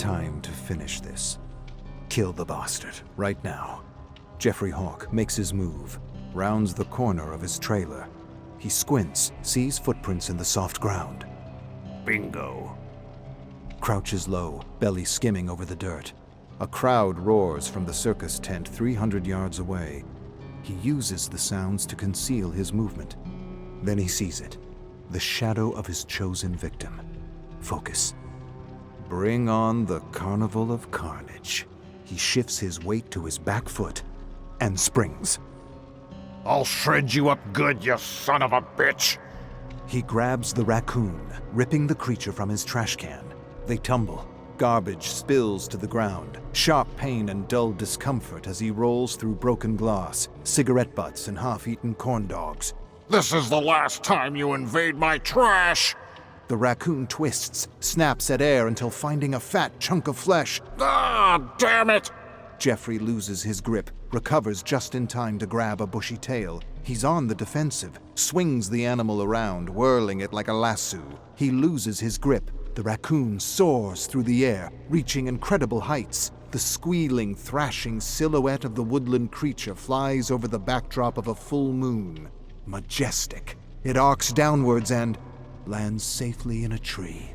time to finish this. Kill the bastard, right now. Jeffrey Hawk makes his move, rounds the corner of his trailer. He squints, sees footprints in the soft ground. Bingo. Crouches low, belly skimming over the dirt. A crowd roars from the circus tent 300 yards away. He uses the sounds to conceal his movement. Then he sees it, the shadow of his chosen victim. Focus. Bring on the carnival of carnage. He shifts his weight to his back foot and springs. I'll shred you up good, you son of a bitch! He grabs the raccoon, ripping the creature from his trash can. They tumble. Garbage spills to the ground. Sharp pain and dull discomfort as he rolls through broken glass, cigarette butts and half-eaten corn dogs. This is the last time you invade my trash! The raccoon twists, snaps at air until finding a fat chunk of flesh. Ah, damn it! Jeffrey loses his grip, recovers just in time to grab a bushy tail. He's on the defensive, swings the animal around, whirling it like a lasso. He loses his grip. The raccoon soars through the air, reaching incredible heights. The squealing, thrashing silhouette of the woodland creature flies over the backdrop of a full moon. Majestic. It arcs downwards and lands safely in a tree.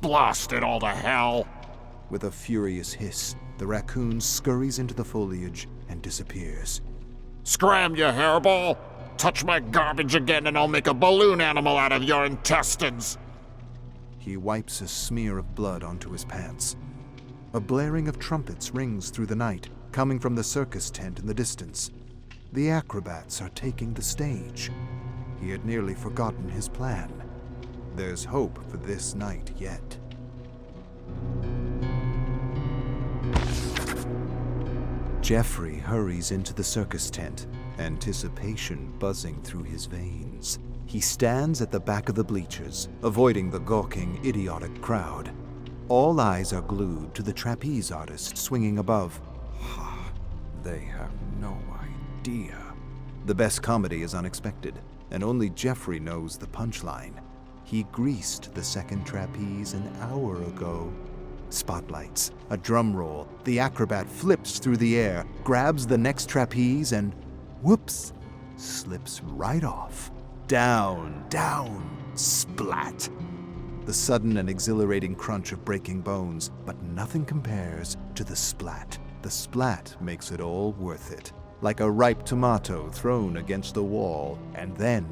Blast it all to hell! With a furious hiss, the raccoon scurries into the foliage and disappears. Scram, you hairball! Touch my garbage again and I'll make a balloon animal out of your intestines! He wipes a smear of blood onto his pants. A blaring of trumpets rings through the night, coming from the circus tent in the distance. The acrobats are taking the stage. He had nearly forgotten his plan. There's hope for this night yet. Jeffrey hurries into the circus tent, anticipation buzzing through his veins. He stands at the back of the bleachers, avoiding the gawking, idiotic crowd. All eyes are glued to the trapeze artist swinging above. They have no idea. The best comedy is unexpected, and only Jeffrey knows the punchline. He greased the second trapeze an hour ago. Spotlights, a drum roll, the acrobat flips through the air, grabs the next trapeze and, whoops, slips right off. Down, down, splat. The sudden and exhilarating crunch of breaking bones, but nothing compares to the splat. The splat makes it all worth it, like a ripe tomato thrown against the wall, and then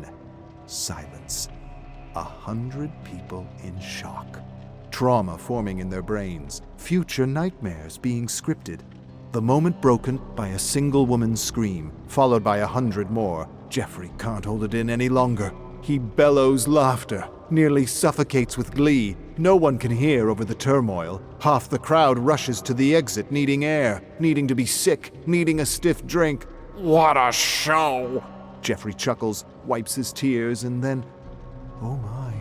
silence. 100 people in shock. Trauma forming in their brains, future nightmares being scripted. The moment broken by a single woman's scream, followed by 100 more. Jeffrey can't hold it in any longer. He bellows laughter, nearly suffocates with glee. No one can hear over the turmoil. Half the crowd rushes to the exit, needing air, needing to be sick, needing a stiff drink. What a show! Jeffrey chuckles, wipes his tears, and then, oh my,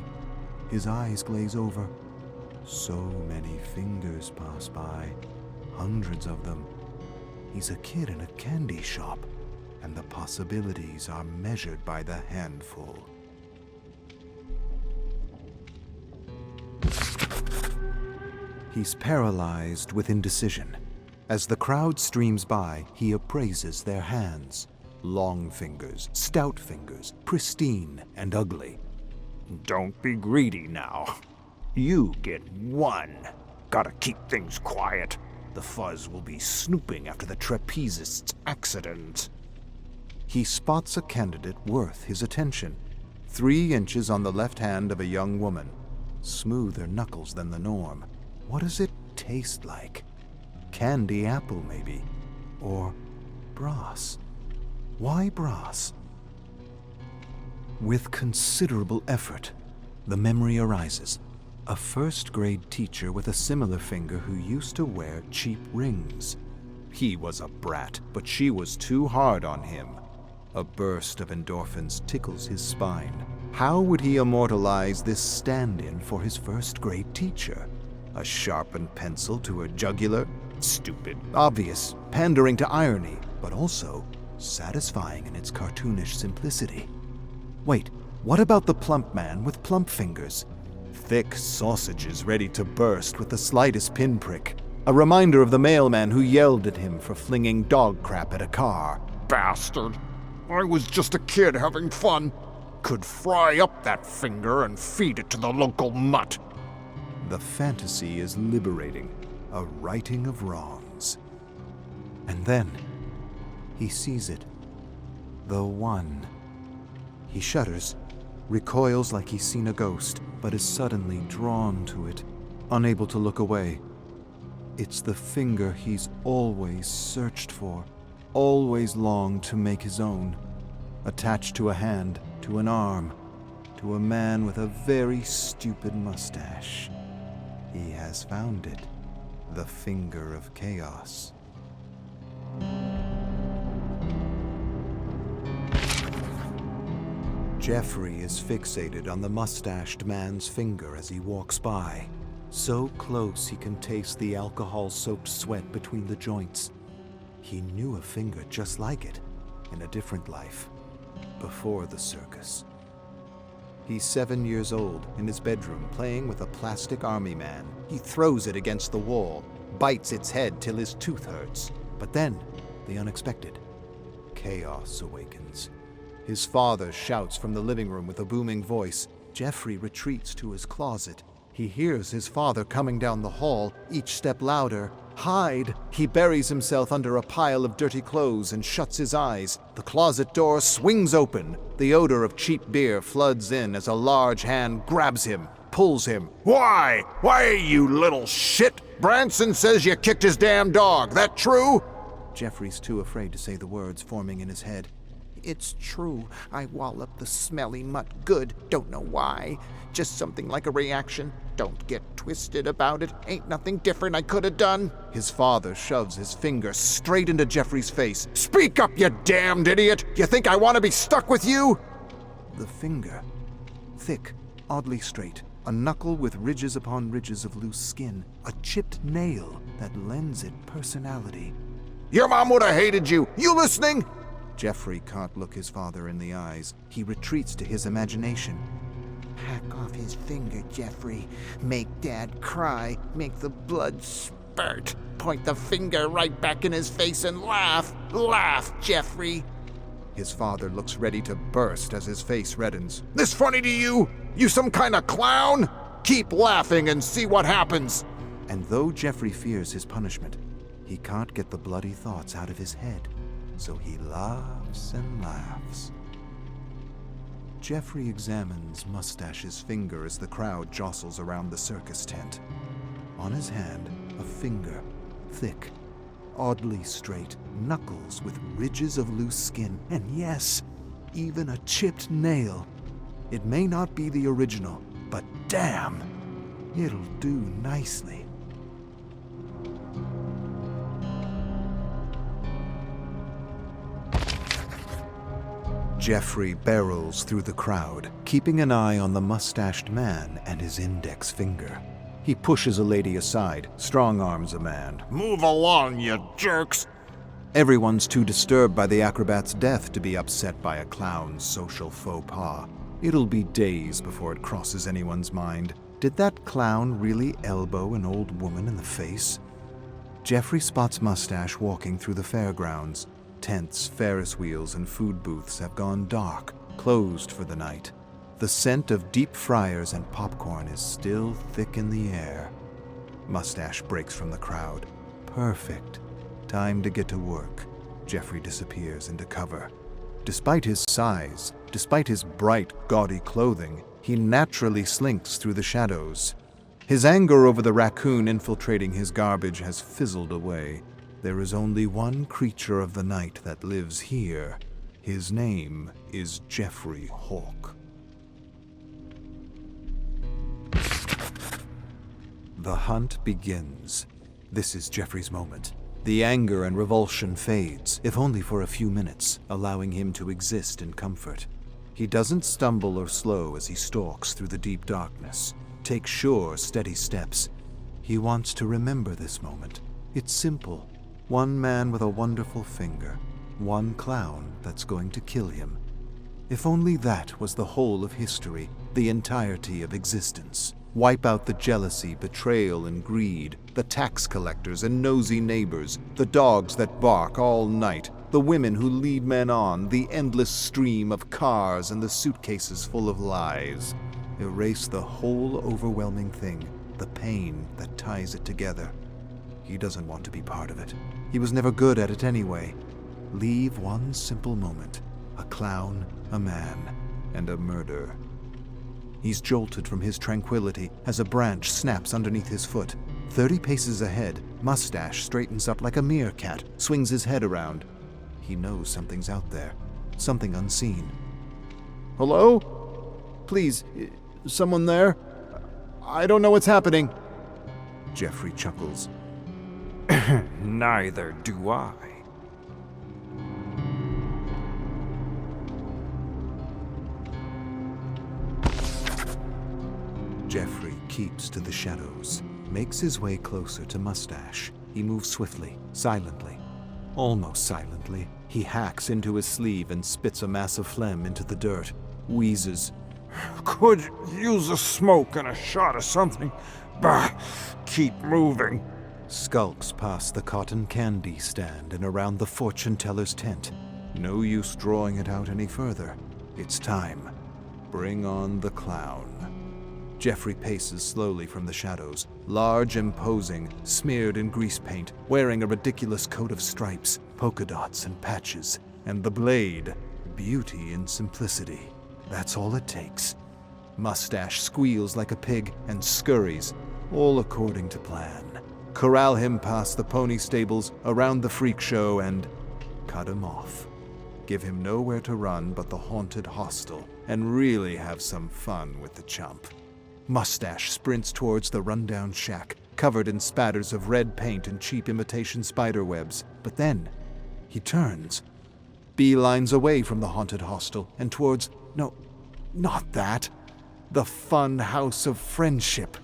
his eyes glaze over. So many fingers pass by, hundreds of them. He's a kid in a candy shop, and the possibilities are measured by the handful. He's paralyzed with indecision. As the crowd streams by, he appraises their hands. Long fingers, stout fingers, pristine and ugly. Don't be greedy now. You get one. Gotta keep things quiet. The fuzz will be snooping after the trapezist's accident. He spots a candidate worth his attention. 3 inches on the left hand of a young woman. Smoother knuckles than the norm. What does it taste like? Candy apple, maybe. Or brass. Why brass? With considerable effort, the memory arises. A first-grade teacher with a similar finger who used to wear cheap rings. He was a brat, but she was too hard on him. A burst of endorphins tickles his spine. How would he immortalize this stand-in for his first-grade teacher? A sharpened pencil to her jugular? Stupid, obvious, pandering to irony, but also satisfying in its cartoonish simplicity. Wait, what about the plump man with plump fingers? thick sausages ready to burst with the slightest pinprick. A reminder of the mailman who yelled at him for flinging dog crap at a car. Bastard. I was just a kid having fun. Could fry up that finger and feed it to the local mutt. The fantasy is liberating, a righting of wrongs. And then, he sees it. The one. He shudders, recoils like he's seen a ghost, but is suddenly drawn to it, unable to look away. It's the finger he's always searched for, always longed to make his own. Attached to a hand, to an arm, to a man with a very stupid mustache. He has found it, the finger of chaos. Jeffrey is fixated on the mustached man's finger as he walks by. So close he can taste the alcohol-soaked sweat between the joints. He knew a finger just like it, in a different life, before the circus. He's 7 years old, in his bedroom, playing with a plastic army man. He throws it against the wall, bites its head till his tooth hurts. But then, the unexpected. Chaos awakens. His father shouts from the living room with a booming voice. Jeffrey retreats to his closet. He hears his father coming down the hall, each step louder. Hide! He buries himself under a pile of dirty clothes and shuts his eyes. The closet door swings open. The odor of cheap beer floods in as a large hand grabs him, pulls him. Why? Why, you little shit? Branson says you kicked his damn dog. That true? Jeffrey's too afraid to say the words forming in his head. It's true. I walloped the smelly mutt good. Don't know why. Just something like a reaction. Don't get twisted about it. Ain't nothing different I could have done. His father shoves his finger straight into Jeffrey's face. Speak up, you damned idiot! You think I want to be stuck with you? The finger. Thick, oddly straight. A knuckle with ridges upon ridges of loose skin. A chipped nail that lends it personality. Your mom would have hated you. You listening? Jeffrey can't look his father in the eyes. He retreats to his imagination. Hack off his finger, Jeffrey. Make Dad cry. Make the blood spurt. Point the finger right back in his face and laugh. Laugh, Jeffrey. His father looks ready to burst as his face reddens. This funny to you? You some kind of clown? Keep laughing and see what happens. And though Jeffrey fears his punishment, he can't get the bloody thoughts out of his head. So he laughs and laughs. Jeffrey examines Mustache's finger as the crowd jostles around the circus tent. On his hand, a finger, thick, oddly straight, knuckles with ridges of loose skin, and yes, even a chipped nail. It may not be the original, but damn, it'll do nicely. Jeffrey barrels through the crowd, keeping an eye on the mustached man and his index finger. He pushes a lady aside, strong-arms a man. Move along, you jerks! Everyone's too disturbed by the acrobat's death to be upset by a clown's social faux pas. It'll be days before it crosses anyone's mind. Did that clown really elbow an old woman in the face? Jeffrey spots Mustache walking through the fairgrounds. Tents, Ferris wheels, and food booths have gone dark, closed for the night. The scent of deep fryers and popcorn is still thick in the air. Mustache breaks from the crowd. Perfect. Time to get to work. Jeffrey disappears into cover. Despite his size, despite his bright, gaudy clothing, he naturally slinks through the shadows. His anger over the raccoon infiltrating his garbage has fizzled away. There is only one creature of the night that lives here. His name is Jeffrey Hawk. The hunt begins. This is Jeffrey's moment. The anger and revulsion fades, if only for a few minutes, allowing him to exist in comfort. He doesn't stumble or slow as he stalks through the deep darkness. Take sure, steady steps. He wants to remember this moment. It's simple. One man with a wonderful finger. One clown that's going to kill him. If only that was the whole of history, the entirety of existence. Wipe out the jealousy, betrayal, and greed, the tax collectors and nosy neighbors, the dogs that bark all night, the women who lead men on, the endless stream of cars and the suitcases full of lies. Erase the whole overwhelming thing, the pain that ties it together. He doesn't want to be part of it. He was never good at it anyway. Leave one simple moment. A clown, a man, and a murder. He's jolted from his tranquility as a branch snaps underneath his foot. 30 paces ahead, Mustache straightens up like a meerkat, swings his head around. He knows something's out there, something unseen. Hello? Please, someone there? I don't know what's happening. Jeffrey chuckles. Neither do I. Jeffrey keeps to the shadows, makes his way closer to Mustache. He moves swiftly, silently. Almost silently, he hacks into his sleeve and spits a mass of phlegm into the dirt, wheezes. Could use a smoke and a shot of something. Bah, keep moving. Skulks past the cotton candy stand and around the fortune teller's tent. No use drawing it out any further. It's time. Bring on the clown. Jeffrey paces slowly from the shadows, large, imposing, smeared in grease paint, wearing a ridiculous coat of stripes, polka dots, and patches. And the blade, beauty in simplicity. That's all it takes. Mustache squeals like a pig and scurries, all according to plan. Corral him past the pony stables, around the freak show, and cut him off. Give him nowhere to run but the haunted hostel, and really have some fun with the chump. Mustache sprints towards the rundown shack, covered in spatters of red paint and cheap imitation spiderwebs. But then, he turns. Beelines away from the haunted hostel and towards, no, not that. The fun house of friendship.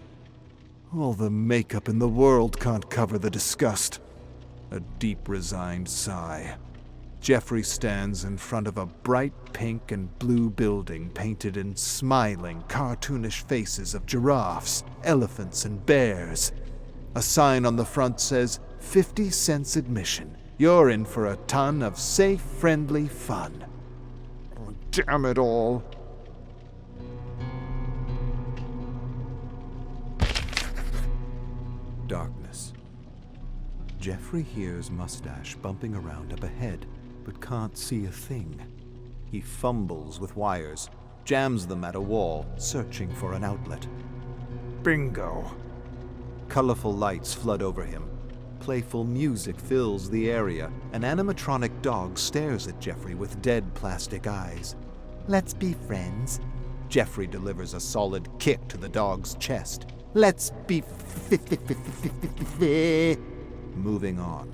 All the makeup in the world can't cover the disgust. A deep, resigned sigh. Jeffrey stands in front of a bright pink and blue building painted in smiling, cartoonish faces of giraffes, elephants, and bears. A sign on the front says, 50 cents admission. You're in for a ton of safe, friendly fun. Oh, damn it all. Darkness. Jeffrey hears Mustache bumping around up ahead, but can't see a thing. He fumbles with wires, jams them at a wall, searching for an outlet. Bingo. Colorful lights flood over him. Playful music fills the area. An animatronic dog stares at Jeffrey with dead plastic eyes. Let's be friends. Jeffrey delivers a solid kick to the dog's chest. Let's be Moving on.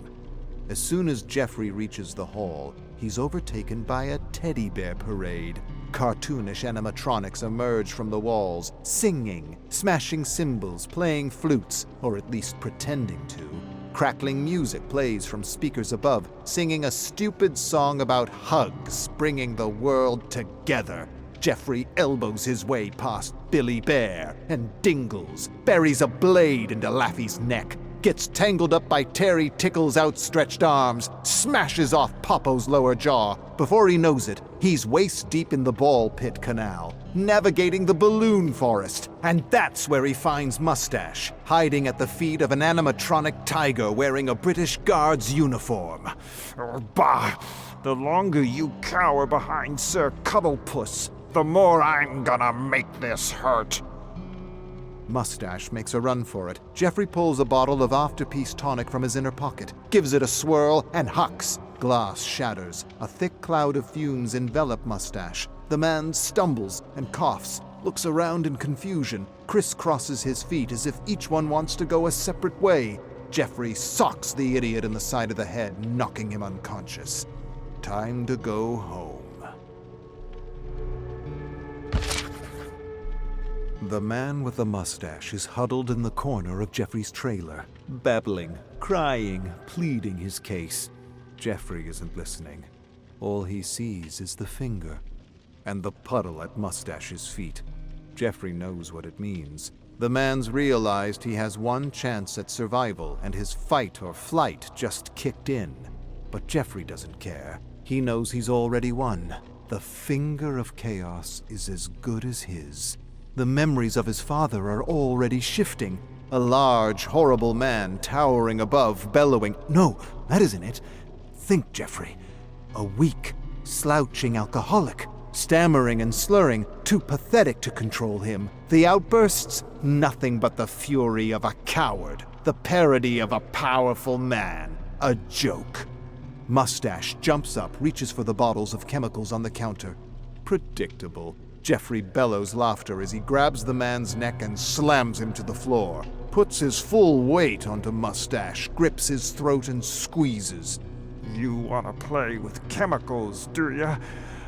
As soon as Jeffrey reaches the hall, he's overtaken by a teddy bear parade. Cartoonish animatronics emerge from the walls, singing, smashing cymbals, playing flutes, or at least pretending to. Crackling music plays from speakers above, singing a stupid song about hugs, bringing the world together. Jeffrey elbows his way past Billy Bear and Dingles, buries a blade into Laffy's neck, gets tangled up by Terry Tickle's outstretched arms, smashes off Popo's lower jaw. Before he knows it, he's waist-deep in the ball pit canal, navigating the balloon forest. And that's where he finds Mustache, hiding at the feet of an animatronic tiger wearing a British Guards uniform. Oh, bah! The longer you cower behind Sir Cuddlepuss, the more I'm gonna make this hurt. Mustache makes a run for it. Jeffrey pulls a bottle of Afterpeace tonic from his inner pocket, gives it a swirl, and hucks. Glass shatters. A thick cloud of fumes envelop Mustache. The man stumbles and coughs, looks around in confusion, crisscrosses his feet as if each one wants to go a separate way. Jeffrey socks the idiot in the side of the head, knocking him unconscious. Time to go home. The man with the mustache is huddled in the corner of Jeffrey's trailer, babbling, crying, pleading his case. Jeffrey isn't listening. All he sees is the finger and the puddle at Mustache's feet. Jeffrey knows what it means. The man's realized he has one chance at survival, and his fight or flight just kicked in. But Jeffrey doesn't care. He knows he's already won. The finger of chaos is as good as his. The memories of his father are already shifting. A large, horrible man towering above, bellowing. No, that isn't it. Think, Jeffrey. A weak, slouching alcoholic, stammering and slurring, too pathetic to control him. The outbursts? Nothing but the fury of a coward. The parody of a powerful man. A joke. Mustache jumps up, reaches for the bottles of chemicals on the counter. Predictable. Jeffrey bellows laughter as he grabs the man's neck and slams him to the floor. Puts his full weight onto Mustache, grips his throat and squeezes. You want to play with chemicals, do ya?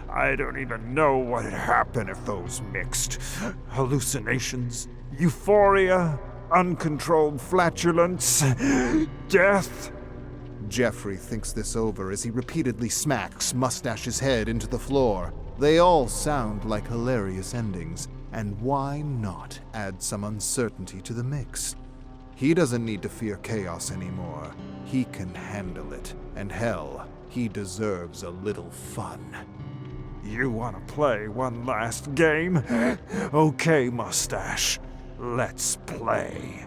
I don't even know what'd happen if those mixed. Hallucinations, euphoria, uncontrolled flatulence, death. Jeffrey thinks this over as he repeatedly smacks Mustache's head into the floor. They all sound like hilarious endings, and why not add some uncertainty to the mix? He doesn't need to fear chaos anymore. He can handle it, and hell, he deserves a little fun. You want to play one last game? Okay, Mustache, let's play.